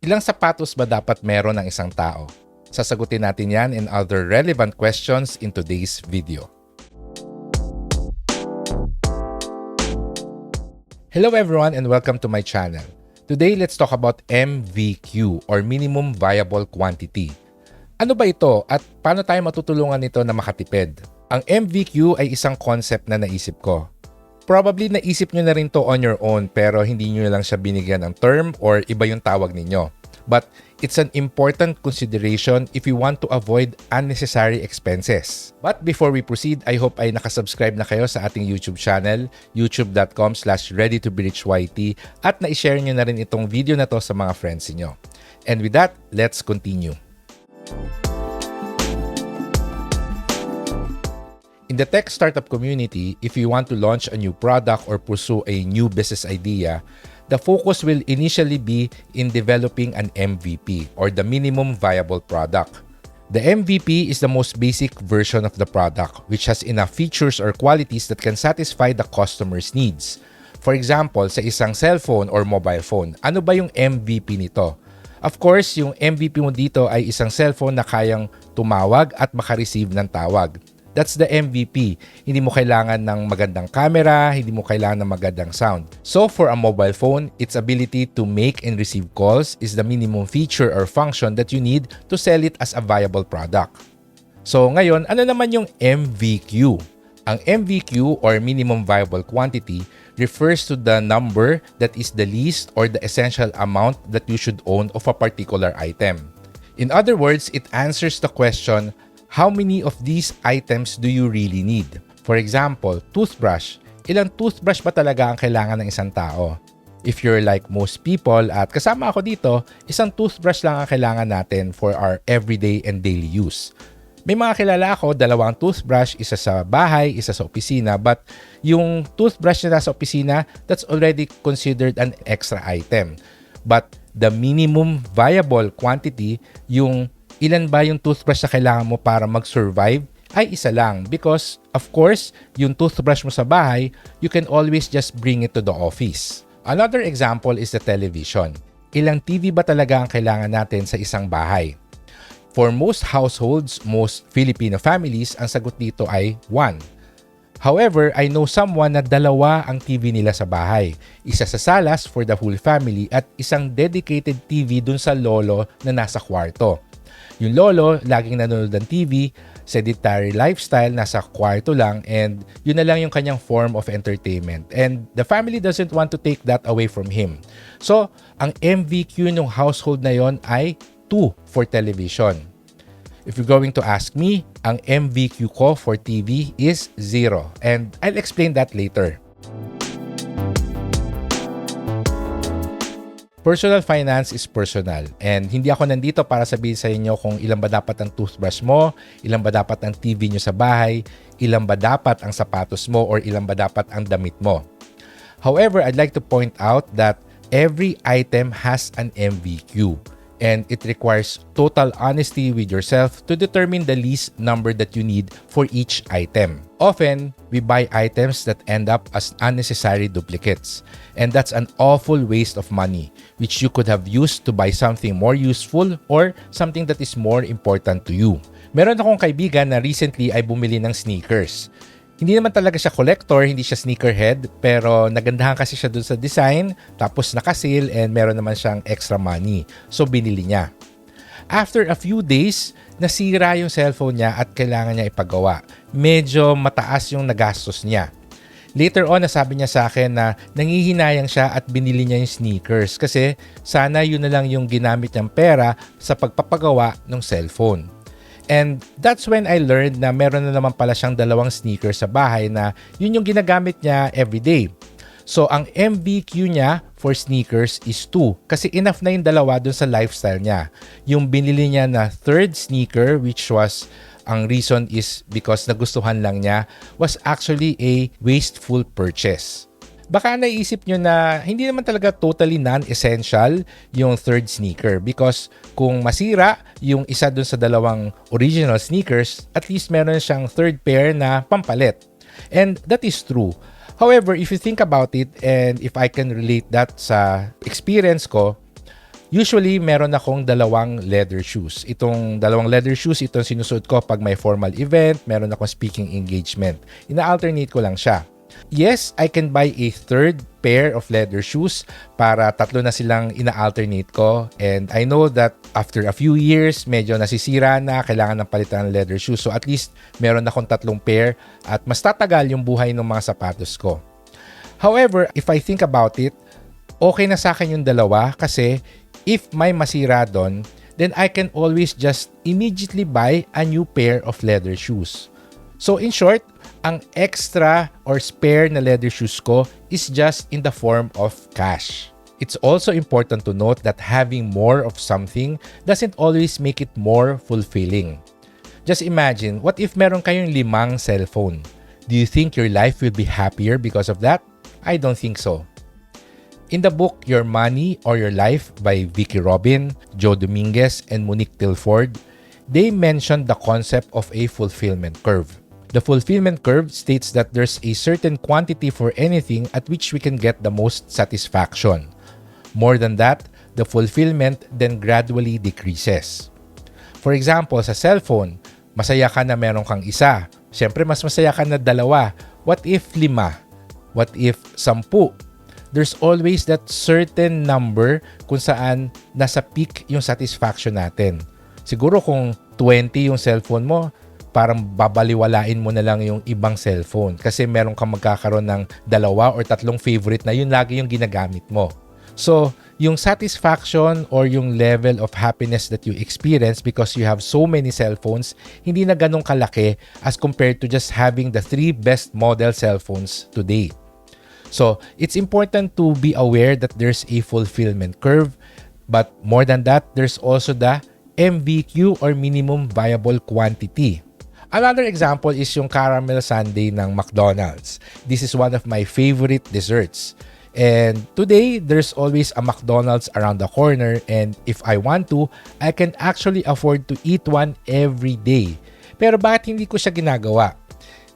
Ilang sapatos ba dapat meron ng isang tao? Sasagutin natin yan and other relevant questions in today's video. Hello everyone and welcome to my channel. Today, let's talk about MVQ or Minimum Viable Quantity. Ano ba ito at paano tayo matutulungan nito na makatipid? Ang MVQ ay isang concept na naisip ko. Probably naisip nyo na rin to on your own pero hindi nyo lang siya binigyan ng term or iba yung tawag ninyo. But it's an important consideration if you want to avoid unnecessary expenses. But before we proceed, I hope ay nakasubscribe na kayo sa ating YouTube channel, youtube.com/readytoberichyt at na-share nyo na rin itong video na to sa mga friends niyo. And with that, let's continue. In the tech startup community, if you want to launch a new product or pursue a new business idea, the focus will initially be in developing an MVP or the minimum viable product. The MVP is the most basic version of the product which has enough features or qualities that can satisfy the customer's needs. For example, sa isang cellphone or mobile phone, ano ba yung MVP nito? Of course, yung MVP mo dito ay isang cellphone na kayang tumawag at makareceive ng tawag. That's the MVP. Hindi mo kailangan ng magandang camera, hindi mo kailangan ng magandang sound. So for a mobile phone, its ability to make and receive calls is the minimum feature or function that you need to sell it as a viable product. So ngayon, ano naman yung MVQ? Ang MVQ or Minimum Viable Quantity refers to the number that is the least or the essential amount that you should own of a particular item. In other words, it answers the question, how many of these items do you really need? For example, toothbrush. Ilang toothbrush ba talaga ang kailangan ng isang tao? If you're like most people at kasama ako dito, isang toothbrush lang ang kailangan natin for our everyday and daily use. May mga kilala ako, dalawang toothbrush, isa sa bahay, isa sa opisina, but yung toothbrush na nasa opisina, that's already considered an extra item. But the minimum viable quantity, yung ilan ba yung toothbrush na kailangan mo para mag-survive, ay isa lang. Because, of course, yung toothbrush mo sa bahay, you can always just bring it to the office. Another example is the television. Ilang TV ba talaga ang kailangan natin sa isang bahay? For most households, most Filipino families, ang sagot dito ay 1. However, I know someone na dalawa ang TV nila sa bahay. Isa sa salas for the whole family at isang dedicated TV dun sa lolo na nasa kwarto. Yung lolo, laging nanonood ng TV, sedentary lifestyle, nasa kwarto lang, and yun na lang yung kanyang form of entertainment. And the family doesn't want to take that away from him. So, ang MVQ ng household na yon ay 2 for television. If you're going to ask me, ang MVQ ko for TV is 0. And I'll explain that later. Personal finance is personal and hindi ako nandito para sabihin sa inyo kung ilan ba dapat ang toothbrush mo, ilan ba dapat ang TV nyo sa bahay, ilan ba dapat ang sapatos mo or ilan ba dapat ang damit mo. However, I'd like to point out that every item has an MVQ and it requires total honesty with yourself to determine the least number that you need for each item. Often, we buy items that end up as unnecessary duplicates. And that's an awful waste of money, which you could have used to buy something more useful or something that is more important to you. Meron akong kaibigan na recently ay bumili ng sneakers. Hindi naman talaga siya collector, hindi siya sneakerhead, pero nagandahan kasi siya dun sa design, tapos naka-sale and meron naman siyang extra money. So binili niya. After a few days, nasira yung cellphone niya at kailangan niya ipagawa. Medyo mataas yung nagastos niya. Later on, nasabi niya sa akin na nangihinayang siya at binili niya yung sneakers kasi sana yun na lang yung ginamit niyang pera sa pagpapagawa ng cellphone. And that's when I learned na meron na naman pala siyang dalawang sneakers sa bahay na yun yung ginagamit niya everyday. So, ang MVQ niya for sneakers is 2 kasi enough na yung dalawa dun sa lifestyle niya. Yung binili niya na third sneaker, which was, ang reason is because nagustuhan lang niya, was actually a wasteful purchase. Baka naisip nyo na hindi naman talaga totally non-essential yung third sneaker because kung masira yung isa dun sa dalawang original sneakers, at least meron siyang third pair na pampalit. And that is true. However, if you think about it and if I can relate that sa experience ko, Usually, meron akong dalawang leather shoes. Itong dalawang leather shoes, itong sinusuot ko pag may formal event, meron akong speaking engagement. Ina-alternate ko lang siya. Yes, I can buy a third pair of leather shoes para tatlo na silang ina-alternate ko. And I know that after a few years, medyo nasisira na, kailangan ng palitan ng leather shoes. So at least meron akong tatlong pair at mas tatagal yung buhay ng mga sapatos ko. However, if I think about it, okay na sa akin yung dalawa kasi if may masira doon, then I can always just immediately buy a new pair of leather shoes. So in short, ang extra or spare na leather shoes ko is just in the form of cash. It's also important to note that having more of something doesn't always make it more fulfilling. Just imagine, what if meron kayong 5 cellphone? Do you think your life will be happier because of that? I don't think so. In the book Your Money or Your Life by Vicky Robin, Joe Dominguez, and Monique Tilford, they mentioned the concept of a fulfillment curve. The fulfillment curve states that there's a certain quantity for anything at which we can get the most satisfaction. More than that, the fulfillment then gradually decreases. For example, sa cellphone, masaya ka na meron kang isa. Siyempre, mas masaya ka na 2. What if 5? What if 10? There's always that certain number kung saan nasa peak yung satisfaction natin. Siguro kung 20 yung cellphone mo, parang babaliwalain mo na lang yung ibang cellphone kasi meron kang magkakaroon ng 2 or 3 favorite na yun lagi yung ginagamit mo. So, yung satisfaction or yung level of happiness that you experience because you have so many cellphones, hindi na ganun kalaki as compared to just having the 3 best model cellphones today. So, it's important to be aware that there's a fulfillment curve, but more than that, there's also the MVQ or minimum viable quantity. Another example is yung caramel sundae ng McDonald's. This is one of my favorite desserts. And today, there's always a McDonald's around the corner, and if I want to, I can actually afford to eat one every day. Pero bakit hindi ko siya ginagawa?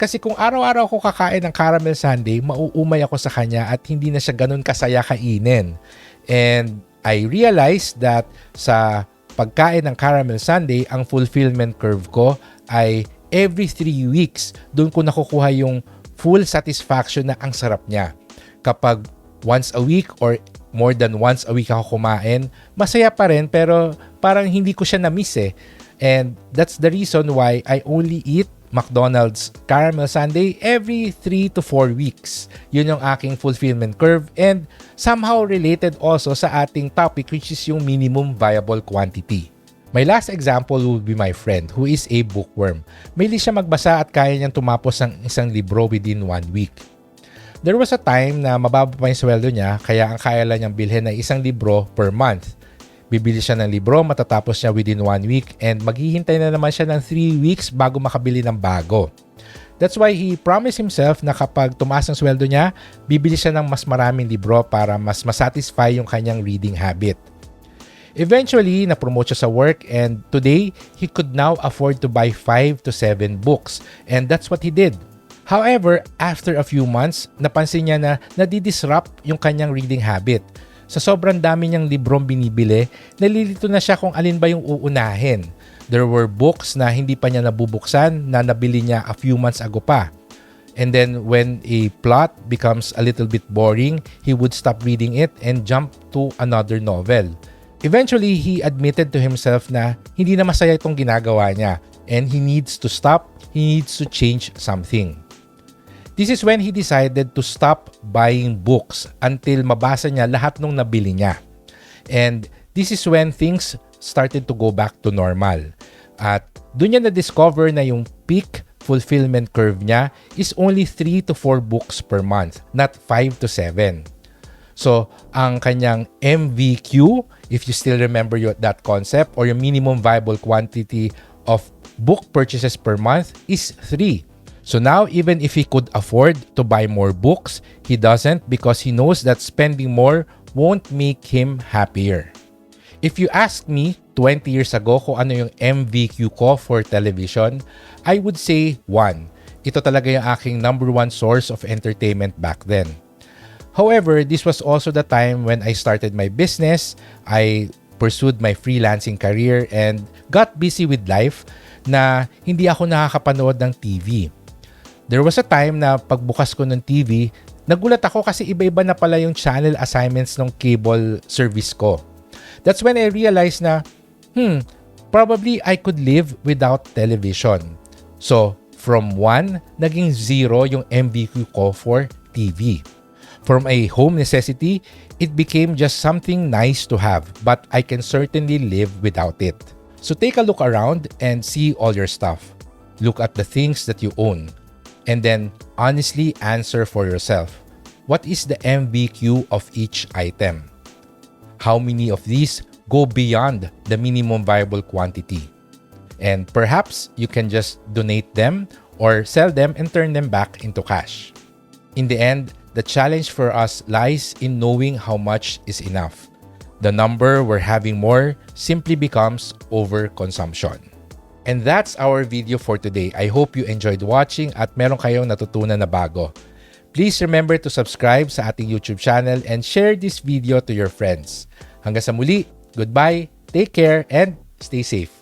Kasi kung araw-araw ako kakain ng caramel sundae, mauumay ako sa kanya at hindi na siya ganun kasaya kainin. And I realized that sa pagkain ng caramel sundae, ang fulfillment curve ko ay every 3 weeks. Doon ko nakukuha yung full satisfaction na ang sarap niya. Kapag once a week or more than once a week ako kumain, masaya pa rin pero parang hindi ko siya na-miss eh. And that's the reason why I only eat McDonald's caramel sundae every 3 to 4 weeks. Yun yung aking fulfillment curve and somehow related also sa ating topic which is yung minimum viable quantity. My last example will be my friend who is a bookworm. Mahilig siya magbasa at kaya niyang tumapos ng isang libro within 1 week. There was a time na mababa pa yung sweldo niya kaya ang kaya lang niyang bilhin ay isang libro per month. Bibili siya ng libro, matatapos niya within 1 week and maghihintay na naman siya ng 3 weeks bago makabili ng bago. That's why he promised himself na kapag tumaas ang sweldo niya, bibili siya ng mas maraming libro para mas masatisfy yung kanyang reading habit. Eventually, na-promote siya sa work and today, he could now afford to buy 5 to 7 books and that's what he did. However, after a few months, napansin niya na nadidisrupt yung kanyang reading habit. Sa sobrang dami niyang librong binibili, nalilito na siya kung alin ba yung uunahin. There were books na hindi pa niya nabubuksan na nabili niya a few months ago pa. And then when a plot becomes a little bit boring, he would stop reading it and jump to another novel. Eventually, he admitted to himself na hindi na masaya itong ginagawa niya and he needs to stop, he needs to change something. This is when he decided to stop buying books until mabasa niya lahat ng nabili niya. And this is when things started to go back to normal. At doon niya na-discover na yung peak fulfillment curve niya is only 3 to 4 books per month, not 5 to 7. So, ang kanyang MVQ, if you still remember that concept, or yung minimum viable quantity of book purchases per month is 3. So now, even if he could afford to buy more books, he doesn't because he knows that spending more won't make him happier. If you ask me 20 years ago kung ano yung MVQ ko for television, I would say 1. Ito talaga yung aking number 1 source of entertainment back then. However, this was also the time when I started my business. I pursued my freelancing career and got busy with life na hindi ako nakakapanood ng TV. There was a time na pagbukas ko ng TV, nagulat ako kasi iba-iba na pala yung channel assignments ng cable service ko. That's when I realized na, probably I could live without television. So, from 1, naging 0 yung MVQ ko for TV. From a home necessity, it became just something nice to have, but I can certainly live without it. So take a look around and see all your stuff. Look at the things that you own. And then honestly answer for yourself. What is the MVQ of each item? How many of these go beyond the minimum viable quantity? And perhaps you can just donate them or sell them and turn them back into cash. In the end, the challenge for us lies in knowing how much is enough. The number we're having more simply becomes overconsumption. And that's our video for today. I hope you enjoyed watching at meron kayong natutunan na bago. Please remember to subscribe sa ating YouTube channel and share this video to your friends. Hanggang sa muli, goodbye, take care, and stay safe.